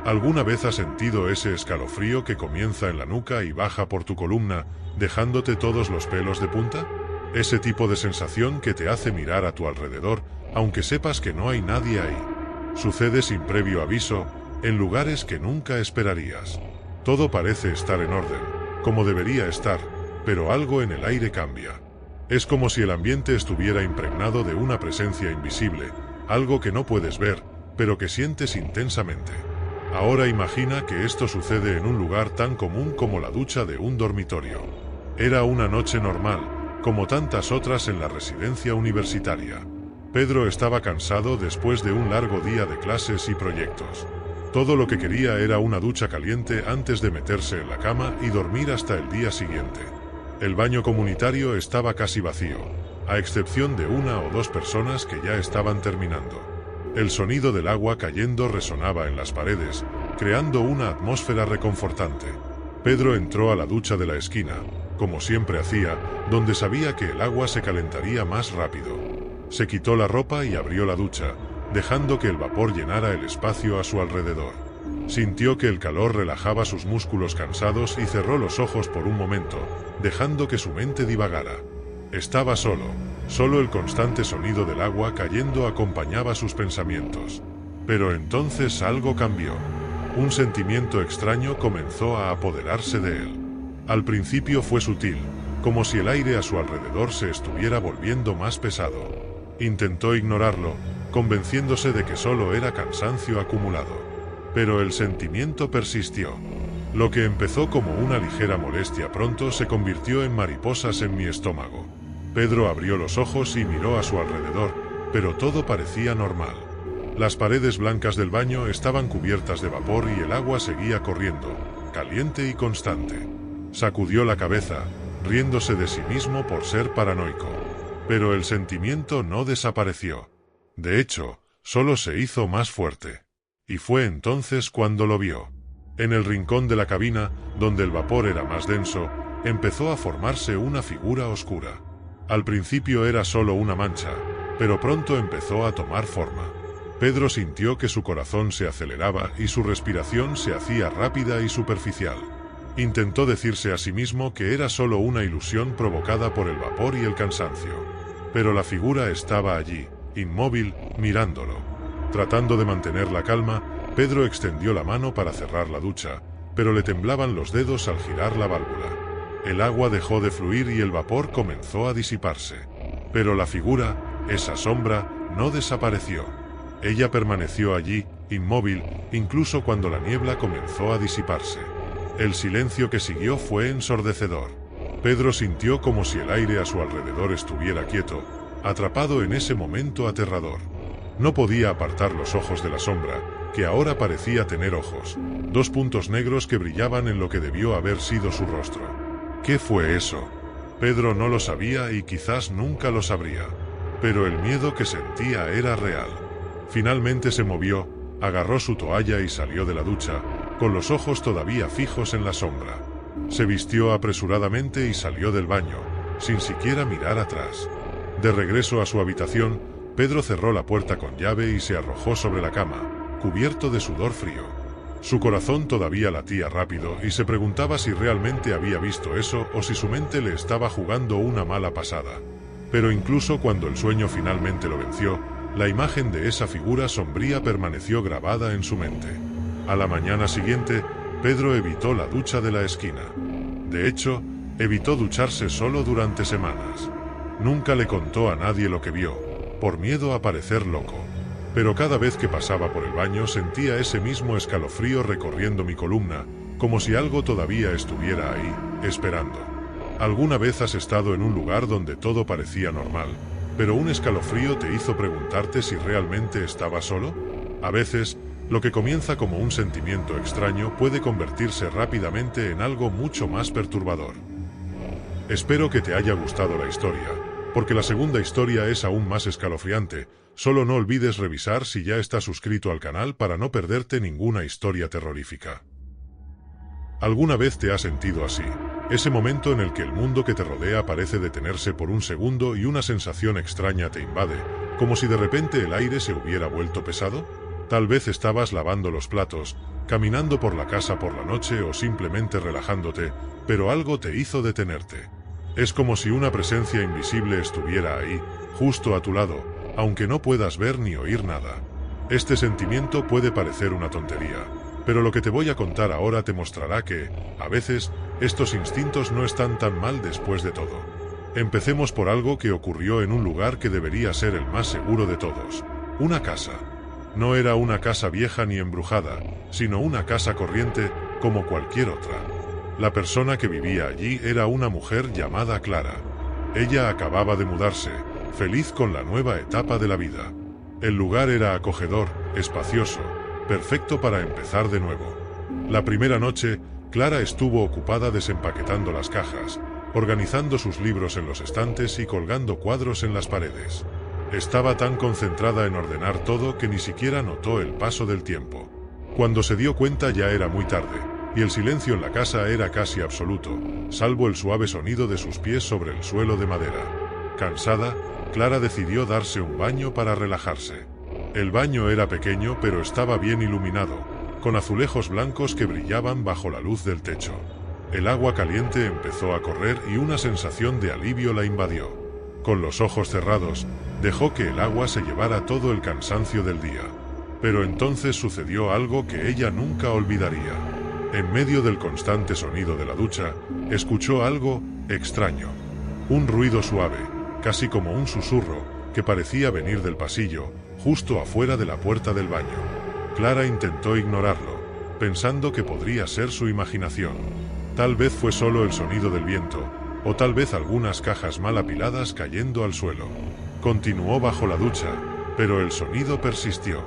¿Alguna vez has sentido ese escalofrío que comienza en la nuca y baja por tu columna, dejándote todos los pelos de punta? Ese tipo de sensación que te hace mirar a tu alrededor, aunque sepas que no hay nadie ahí. Sucede sin previo aviso, en lugares que nunca esperarías. Todo parece estar en orden, como debería estar, pero algo en el aire cambia. Es como si el ambiente estuviera impregnado de una presencia invisible, algo que no puedes ver, pero que sientes intensamente. Ahora imagina que esto sucede en un lugar tan común como la ducha de un dormitorio. Era una noche normal, como tantas otras en la residencia universitaria. Pedro estaba cansado después de un largo día de clases y proyectos. Todo lo que quería era una ducha caliente antes de meterse en la cama y dormir hasta el día siguiente. El baño comunitario estaba casi vacío, a excepción de una o dos personas que ya estaban terminando. El sonido del agua cayendo resonaba en las paredes, creando una atmósfera reconfortante. Pedro entró a la ducha de la esquina, como siempre hacía, donde sabía que el agua se calentaría más rápido. Se quitó la ropa y abrió la ducha, dejando que el vapor llenara el espacio a su alrededor. Sintió que el calor relajaba sus músculos cansados y cerró los ojos por un momento, dejando que su mente divagara. Estaba solo el constante sonido del agua cayendo acompañaba sus pensamientos. Pero entonces algo cambió. Un sentimiento extraño comenzó a apoderarse de él. Al principio fue sutil, como si el aire a su alrededor se estuviera volviendo más pesado. Intentó ignorarlo, convenciéndose de que solo era cansancio acumulado. Pero el sentimiento persistió. Lo que empezó como una ligera molestia pronto se convirtió en mariposas en mi estómago. Pedro abrió los ojos y miró a su alrededor, pero todo parecía normal. Las paredes blancas del baño estaban cubiertas de vapor y el agua seguía corriendo, caliente y constante. Sacudió la cabeza, riéndose de sí mismo por ser paranoico. Pero el sentimiento no desapareció. De hecho, solo se hizo más fuerte. Y fue entonces cuando lo vio. En el rincón de la cabina, donde el vapor era más denso, empezó a formarse una figura oscura. Al principio era solo una mancha, pero pronto empezó a tomar forma. Pedro sintió que su corazón se aceleraba y su respiración se hacía rápida y superficial. Intentó decirse a sí mismo que era solo una ilusión provocada por el vapor y el cansancio. Pero la figura estaba allí, inmóvil, mirándolo. Tratando de mantener la calma, Pedro extendió la mano para cerrar la ducha, pero le temblaban los dedos al girar la válvula. El agua dejó de fluir y el vapor comenzó a disiparse. Pero la figura, esa sombra, no desapareció. Ella permaneció allí, inmóvil, incluso cuando la niebla comenzó a disiparse. El silencio que siguió fue ensordecedor. Pedro sintió como si el aire a su alrededor estuviera quieto, atrapado en ese momento aterrador. No podía apartar los ojos de la sombra, que ahora parecía tener ojos, dos puntos negros que brillaban en lo que debió haber sido su rostro. ¿Qué fue eso? Pedro no lo sabía y quizás nunca lo sabría. Pero el miedo que sentía era real. Finalmente se movió, agarró su toalla y salió de la ducha, con los ojos todavía fijos en la sombra. Se vistió apresuradamente y salió del baño, sin siquiera mirar atrás. De regreso a su habitación, Pedro cerró la puerta con llave y se arrojó sobre la cama, cubierto de sudor frío. Su corazón todavía latía rápido y se preguntaba si realmente había visto eso o si su mente le estaba jugando una mala pasada. Pero incluso cuando el sueño finalmente lo venció, la imagen de esa figura sombría permaneció grabada en su mente. A la mañana siguiente, Pedro evitó la ducha de la esquina. De hecho, evitó ducharse solo durante semanas. Nunca le contó a nadie lo que vio, por miedo a parecer loco. Pero cada vez que pasaba por el baño sentía ese mismo escalofrío recorriendo mi columna, como si algo todavía estuviera ahí, esperando. ¿Alguna vez has estado en un lugar donde todo parecía normal, pero un escalofrío te hizo preguntarte si realmente estabas solo? A veces, lo que comienza como un sentimiento extraño puede convertirse rápidamente en algo mucho más perturbador. Espero que te haya gustado la historia, porque la segunda historia es aún más escalofriante. Solo no olvides revisar si ya estás suscrito al canal para no perderte ninguna historia terrorífica. ¿Alguna vez te has sentido así? Ese momento en el que el mundo que te rodea parece detenerse por un segundo y una sensación extraña te invade, como si de repente el aire se hubiera vuelto pesado. Tal vez estabas lavando los platos, caminando por la casa por la noche o simplemente relajándote, pero algo te hizo detenerte. Es como si una presencia invisible estuviera ahí, justo a tu lado, aunque no puedas ver ni oír nada. Este sentimiento puede parecer una tontería, pero lo que te voy a contar ahora te mostrará que, a veces, estos instintos no están tan mal después de todo. Empecemos por algo que ocurrió en un lugar que debería ser el más seguro de todos: una casa. No era una casa vieja ni embrujada, sino una casa corriente, como cualquier otra. La persona que vivía allí era una mujer llamada Clara. Ella acababa de mudarse, feliz con la nueva etapa de la vida. El lugar era acogedor, espacioso, perfecto para empezar de nuevo. La primera noche, Clara estuvo ocupada desempaquetando las cajas, organizando sus libros en los estantes y colgando cuadros en las paredes. Estaba tan concentrada en ordenar todo que ni siquiera notó el paso del tiempo. Cuando se dio cuenta ya era muy tarde, y el silencio en la casa era casi absoluto, salvo el suave sonido de sus pies sobre el suelo de madera. Cansada, Clara decidió darse un baño para relajarse. El baño era pequeño pero estaba bien iluminado, con azulejos blancos que brillaban bajo la luz del techo. El agua caliente empezó a correr y una sensación de alivio la invadió. Con los ojos cerrados, dejó que el agua se llevara todo el cansancio del día. Pero entonces sucedió algo que ella nunca olvidaría. En medio del constante sonido de la ducha, escuchó algo extraño. Un ruido suave, casi como un susurro, que parecía venir del pasillo, justo afuera de la puerta del baño. Clara intentó ignorarlo, pensando que podría ser su imaginación. Tal vez fue solo el sonido del viento, o tal vez algunas cajas mal apiladas cayendo al suelo. Continuó bajo la ducha, pero el sonido persistió.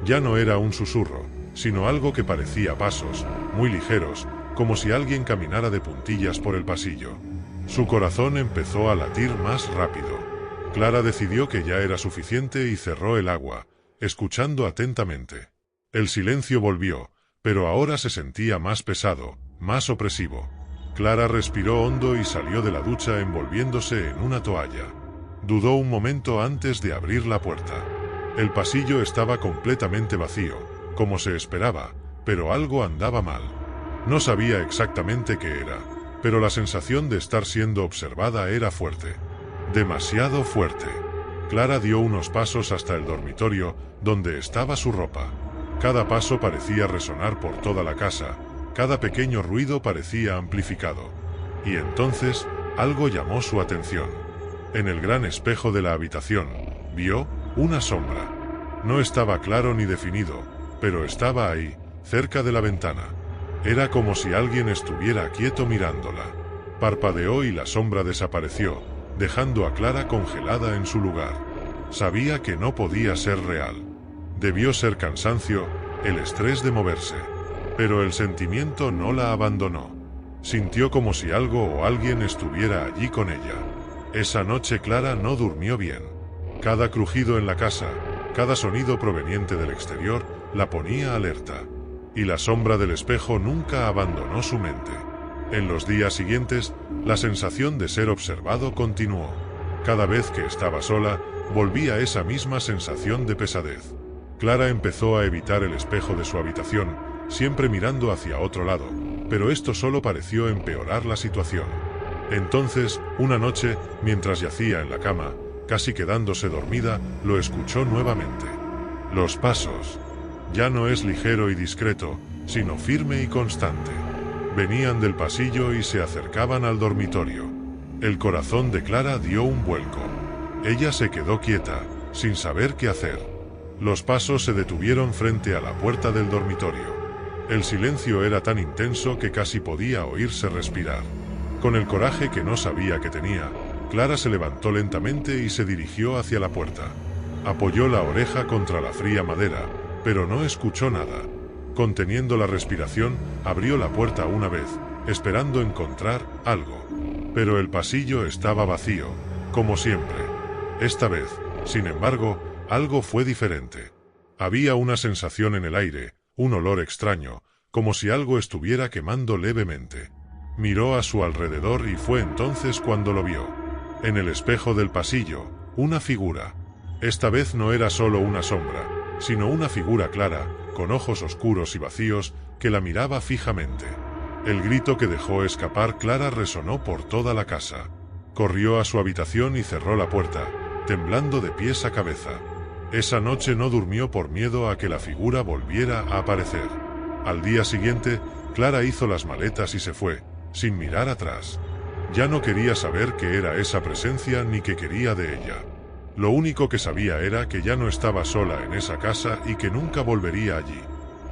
Ya no era un susurro, sino algo que parecía pasos, muy ligeros, como si alguien caminara de puntillas por el pasillo. Su corazón empezó a latir más rápido. Clara decidió que ya era suficiente y cerró el agua, escuchando atentamente. El silencio volvió, pero ahora se sentía más pesado, más opresivo. Clara respiró hondo y salió de la ducha envolviéndose en una toalla. Dudó un momento antes de abrir la puerta. El pasillo estaba completamente vacío, como se esperaba, pero algo andaba mal. No sabía exactamente qué era, pero la sensación de estar siendo observada era fuerte. Demasiado fuerte. Clara dio unos pasos hasta el dormitorio, donde estaba su ropa. Cada paso parecía resonar por toda la casa, cada pequeño ruido parecía amplificado. Y entonces, algo llamó su atención. En el gran espejo de la habitación, vio una sombra. No estaba claro ni definido, pero estaba ahí, cerca de la ventana. Era como si alguien estuviera quieto mirándola. Parpadeó y la sombra desapareció, dejando a Clara congelada en su lugar. Sabía que no podía ser real. Debió ser cansancio, el estrés de moverse. Pero el sentimiento no la abandonó. Sintió como si algo o alguien estuviera allí con ella. Esa noche Clara no durmió bien. Cada crujido en la casa, cada sonido proveniente del exterior, la ponía alerta. Y la sombra del espejo nunca abandonó su mente. En los días siguientes, la sensación de ser observado continuó. Cada vez que estaba sola, volvía esa misma sensación de pesadez. Clara empezó a evitar el espejo de su habitación, siempre mirando hacia otro lado, pero esto solo pareció empeorar la situación. Entonces, una noche, mientras yacía en la cama, casi quedándose dormida, lo escuchó nuevamente. Los pasos. Ya no es ligero y discreto, sino firme y constante. Venían del pasillo y se acercaban al dormitorio. El corazón de Clara dio un vuelco. Ella se quedó quieta, sin saber qué hacer. Los pasos se detuvieron frente a la puerta del dormitorio. El silencio era tan intenso que casi podía oírse respirar. Con el coraje que no sabía que tenía, Clara se levantó lentamente y se dirigió hacia la puerta. Apoyó la oreja contra la fría madera, pero no escuchó nada. Conteniendo la respiración, abrió la puerta una vez, esperando encontrar algo. Pero el pasillo estaba vacío, como siempre. Esta vez, sin embargo, algo fue diferente. Había una sensación en el aire, un olor extraño, como si algo estuviera quemando levemente. Miró a su alrededor y fue entonces cuando lo vio. En el espejo del pasillo, una figura. Esta vez no era solo una sombra, sino una figura clara, con ojos oscuros y vacíos, que la miraba fijamente. El grito que dejó escapar Clara resonó por toda la casa. Corrió a su habitación y cerró la puerta, temblando de pies a cabeza. Esa noche no durmió por miedo a que la figura volviera a aparecer. Al día siguiente, Clara hizo las maletas y se fue, sin mirar atrás. Ya no quería saber qué era esa presencia ni qué quería de ella. Lo único que sabía era que ya no estaba sola en esa casa y que nunca volvería allí.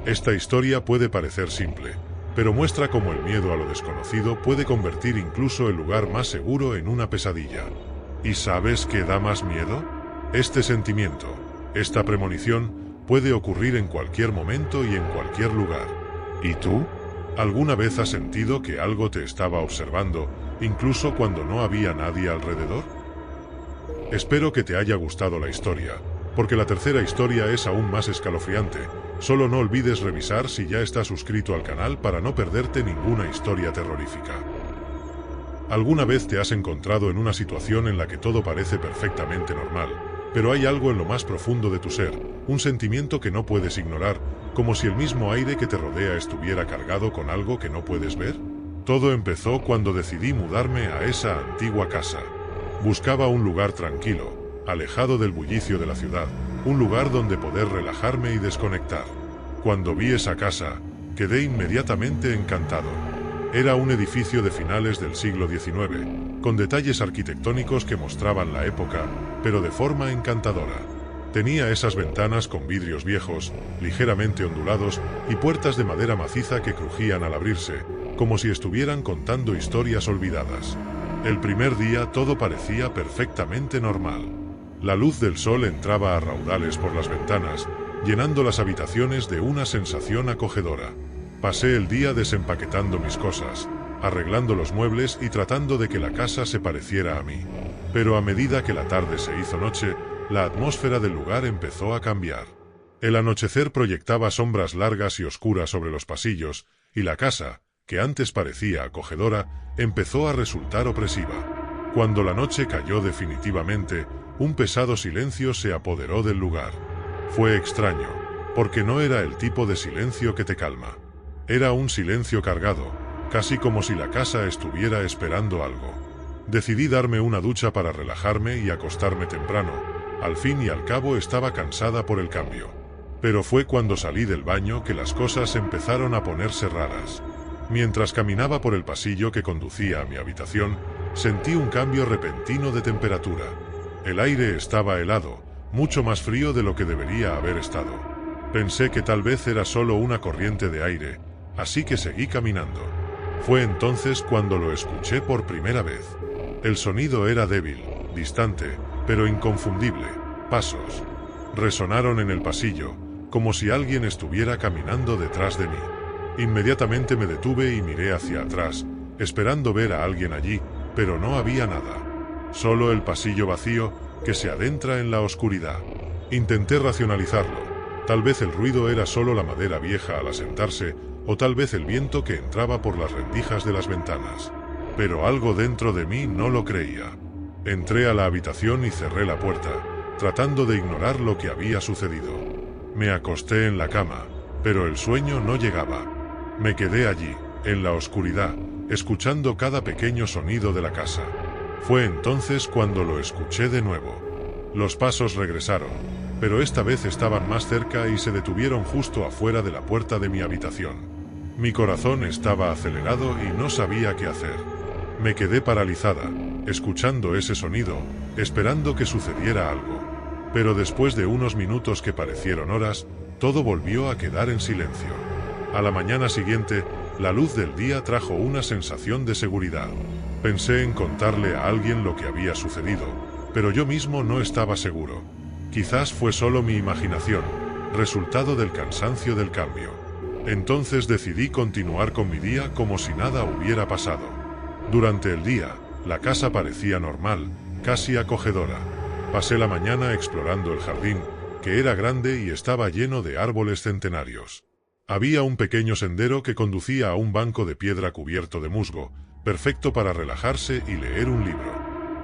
Esta historia puede parecer simple, pero muestra cómo el miedo a lo desconocido puede convertir incluso el lugar más seguro en una pesadilla. ¿Y sabes qué da más miedo? Este sentimiento, esta premonición, puede ocurrir en cualquier momento y en cualquier lugar. ¿Y tú? ¿Alguna vez has sentido que algo te estaba observando, incluso cuando no había nadie alrededor? Espero que te haya gustado la historia, porque la tercera historia es aún más escalofriante. Solo no olvides revisar si ya estás suscrito al canal para no perderte ninguna historia terrorífica. ¿Alguna vez te has encontrado en una situación en la que todo parece perfectamente normal, pero hay algo en lo más profundo de tu ser, un sentimiento que no puedes ignorar, como si el mismo aire que te rodea estuviera cargado con algo que no puedes ver? Todo empezó cuando decidí mudarme a esa antigua casa. Buscaba un lugar tranquilo, alejado del bullicio de la ciudad, un lugar donde poder relajarme y desconectar. Cuando vi esa casa, quedé inmediatamente encantado. Era un edificio de finales del siglo XIX, con detalles arquitectónicos que mostraban la época, pero de forma encantadora. Tenía esas ventanas con vidrios viejos, ligeramente ondulados, y puertas de madera maciza que crujían al abrirse, como si estuvieran contando historias olvidadas. El primer día todo parecía perfectamente normal. La luz del sol entraba a raudales por las ventanas, llenando las habitaciones de una sensación acogedora. Pasé el día desempaquetando mis cosas, arreglando los muebles y tratando de que la casa se pareciera a mí. Pero a medida que la tarde se hizo noche, la atmósfera del lugar empezó a cambiar. El anochecer proyectaba sombras largas y oscuras sobre los pasillos, y la casa, que antes parecía acogedora, empezó a resultar opresiva. Cuando la noche cayó definitivamente, un pesado silencio se apoderó del lugar. Fue extraño, porque no era el tipo de silencio que te calma. Era un silencio cargado, casi como si la casa estuviera esperando algo. Decidí darme una ducha para relajarme y acostarme temprano. Al fin y al cabo estaba cansada por el cambio. Pero fue cuando salí del baño que las cosas empezaron a ponerse raras. Mientras caminaba por el pasillo que conducía a mi habitación, sentí un cambio repentino de temperatura. El aire estaba helado, mucho más frío de lo que debería haber estado. Pensé que tal vez era solo una corriente de aire, así que seguí caminando. Fue entonces cuando lo escuché por primera vez. El sonido era débil, distante, pero inconfundible. Pasos resonaron en el pasillo, como si alguien estuviera caminando detrás de mí. Inmediatamente me detuve y miré hacia atrás, esperando ver a alguien allí, pero no había nada. Solo el pasillo vacío, que se adentra en la oscuridad. Intenté racionalizarlo. Tal vez el ruido era solo la madera vieja al asentarse, o tal vez el viento que entraba por las rendijas de las ventanas. Pero algo dentro de mí no lo creía. Entré a la habitación y cerré la puerta, tratando de ignorar lo que había sucedido. Me acosté en la cama, pero el sueño no llegaba. Me quedé allí, en la oscuridad, escuchando cada pequeño sonido de la casa. Fue entonces cuando lo escuché de nuevo. Los pasos regresaron, pero esta vez estaban más cerca y se detuvieron justo afuera de la puerta de mi habitación. Mi corazón estaba acelerado y no sabía qué hacer. Me quedé paralizada, escuchando ese sonido, esperando que sucediera algo. Pero después de unos minutos que parecieron horas, todo volvió a quedar en silencio. A la mañana siguiente, la luz del día trajo una sensación de seguridad. Pensé en contarle a alguien lo que había sucedido, pero yo mismo no estaba seguro. Quizás fue solo mi imaginación, resultado del cansancio del cambio. Entonces decidí continuar con mi día como si nada hubiera pasado. Durante el día, la casa parecía normal, casi acogedora. Pasé la mañana explorando el jardín, que era grande y estaba lleno de árboles centenarios. Había un pequeño sendero que conducía a un banco de piedra cubierto de musgo, perfecto para relajarse y leer un libro.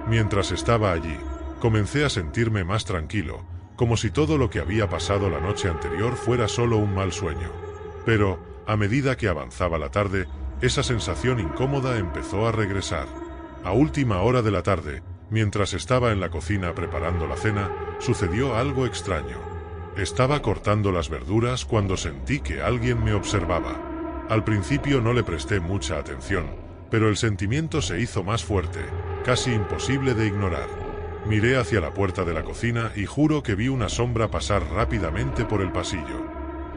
Mientras estaba allí, comencé a sentirme más tranquilo, como si todo lo que había pasado la noche anterior fuera solo un mal sueño. Pero, a medida que avanzaba la tarde, esa sensación incómoda empezó a regresar. A última hora de la tarde, mientras estaba en la cocina preparando la cena, sucedió algo extraño. Estaba cortando las verduras cuando sentí que alguien me observaba. Al principio no le presté mucha atención, pero el sentimiento se hizo más fuerte, casi imposible de ignorar. Miré hacia la puerta de la cocina y juro que vi una sombra pasar rápidamente por el pasillo.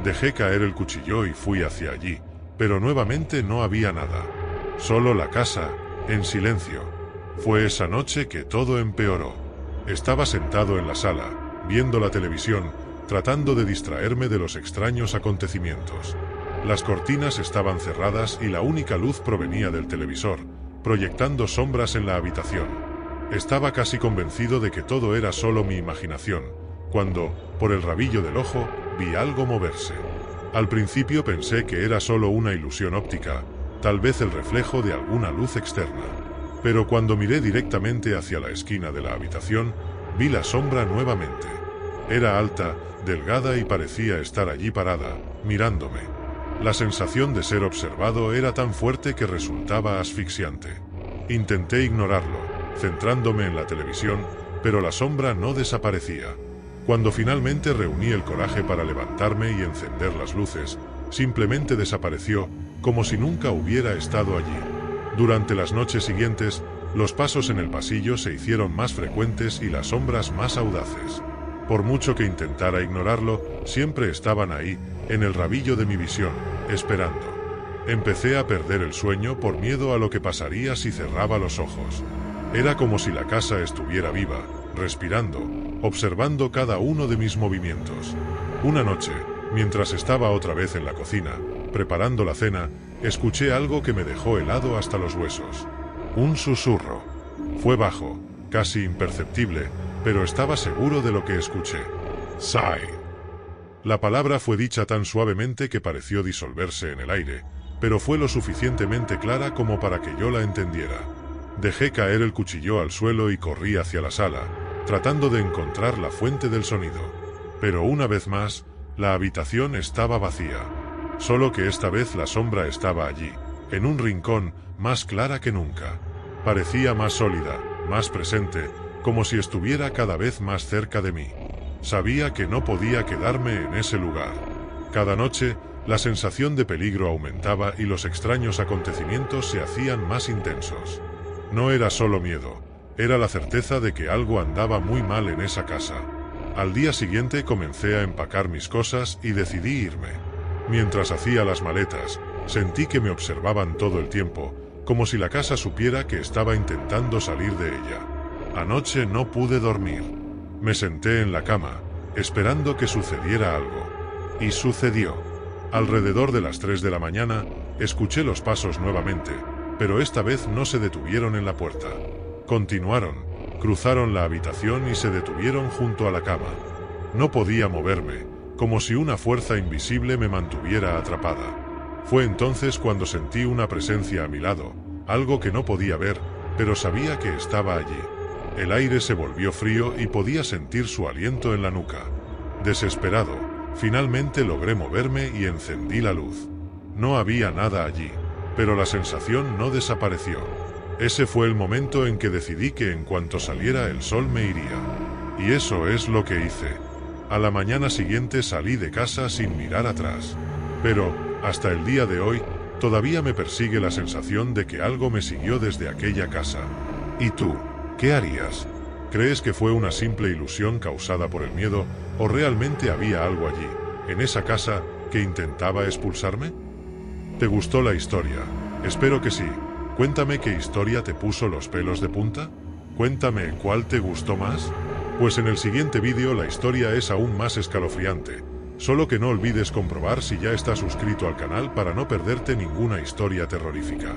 Dejé caer el cuchillo y fui hacia allí, pero nuevamente no había nada. Solo la casa, en silencio. Fue esa noche que todo empeoró. Estaba sentado en la sala, viendo la televisión, tratando de distraerme de los extraños acontecimientos. Las cortinas estaban cerradas y la única luz provenía del televisor, proyectando sombras en la habitación. Estaba casi convencido de que todo era solo mi imaginación, cuando, por el rabillo del ojo, vi algo moverse. Al principio pensé que era solo una ilusión óptica, tal vez el reflejo de alguna luz externa. Pero cuando miré directamente hacia la esquina de la habitación, vi la sombra nuevamente. Era alta, delgada y parecía estar allí parada, mirándome. La sensación de ser observado era tan fuerte que resultaba asfixiante. Intenté ignorarlo, centrándome en la televisión, pero la sombra no desaparecía. Cuando finalmente reuní el coraje para levantarme y encender las luces, simplemente desapareció, como si nunca hubiera estado allí. Durante las noches siguientes, los pasos en el pasillo se hicieron más frecuentes y las sombras más audaces. Por mucho que intentara ignorarlo, siempre estaban ahí, en el rabillo de mi visión, esperando. Empecé a perder el sueño por miedo a lo que pasaría si cerraba los ojos. Era como si la casa estuviera viva, respirando, observando cada uno de mis movimientos. Una noche, mientras estaba otra vez en la cocina, preparando la cena, escuché algo que me dejó helado hasta los huesos. Un susurro. Fue bajo, casi imperceptible, pero estaba seguro de lo que escuché. Sai. La palabra fue dicha tan suavemente que pareció disolverse en el aire, pero fue lo suficientemente clara como para que yo la entendiera. Dejé caer el cuchillo al suelo y corrí hacia la sala, tratando de encontrar la fuente del sonido. Pero una vez más, la habitación estaba vacía. Solo que esta vez la sombra estaba allí, en un rincón, más clara que nunca. Parecía más sólida, más presente, como si estuviera cada vez más cerca de mí. Sabía que no podía quedarme en ese lugar. Cada noche, la sensación de peligro aumentaba y los extraños acontecimientos se hacían más intensos. No era solo miedo, era la certeza de que algo andaba muy mal en esa casa. Al día siguiente comencé a empacar mis cosas y decidí irme. Mientras hacía las maletas, sentí que me observaban todo el tiempo, como si la casa supiera que estaba intentando salir de ella. Anoche no pude dormir. Me senté en la cama, esperando que sucediera algo. Y sucedió. Alrededor de las 3 de la mañana, escuché los pasos nuevamente, pero esta vez no se detuvieron en la puerta. Continuaron, cruzaron la habitación y se detuvieron junto a la cama. No podía moverme, como si una fuerza invisible me mantuviera atrapada. Fue entonces cuando sentí una presencia a mi lado, algo que no podía ver, pero sabía que estaba allí. El aire se volvió frío y podía sentir su aliento en la nuca. Desesperado, finalmente logré moverme y encendí la luz. No había nada allí, pero la sensación no desapareció. Ese fue el momento en que decidí que en cuanto saliera el sol me iría. Y eso es lo que hice. A la mañana siguiente salí de casa sin mirar atrás. Pero, hasta el día de hoy, todavía me persigue la sensación de que algo me siguió desde aquella casa. ¿Y tú? ¿Qué harías? ¿Crees que fue una simple ilusión causada por el miedo, o realmente había algo allí, en esa casa, que intentaba expulsarme? ¿Te gustó la historia? Espero que sí. Cuéntame qué historia te puso los pelos de punta. Cuéntame cuál te gustó más. Pues en el siguiente vídeo la historia es aún más escalofriante. Solo que no olvides comprobar si ya estás suscrito al canal para no perderte ninguna historia terrorífica.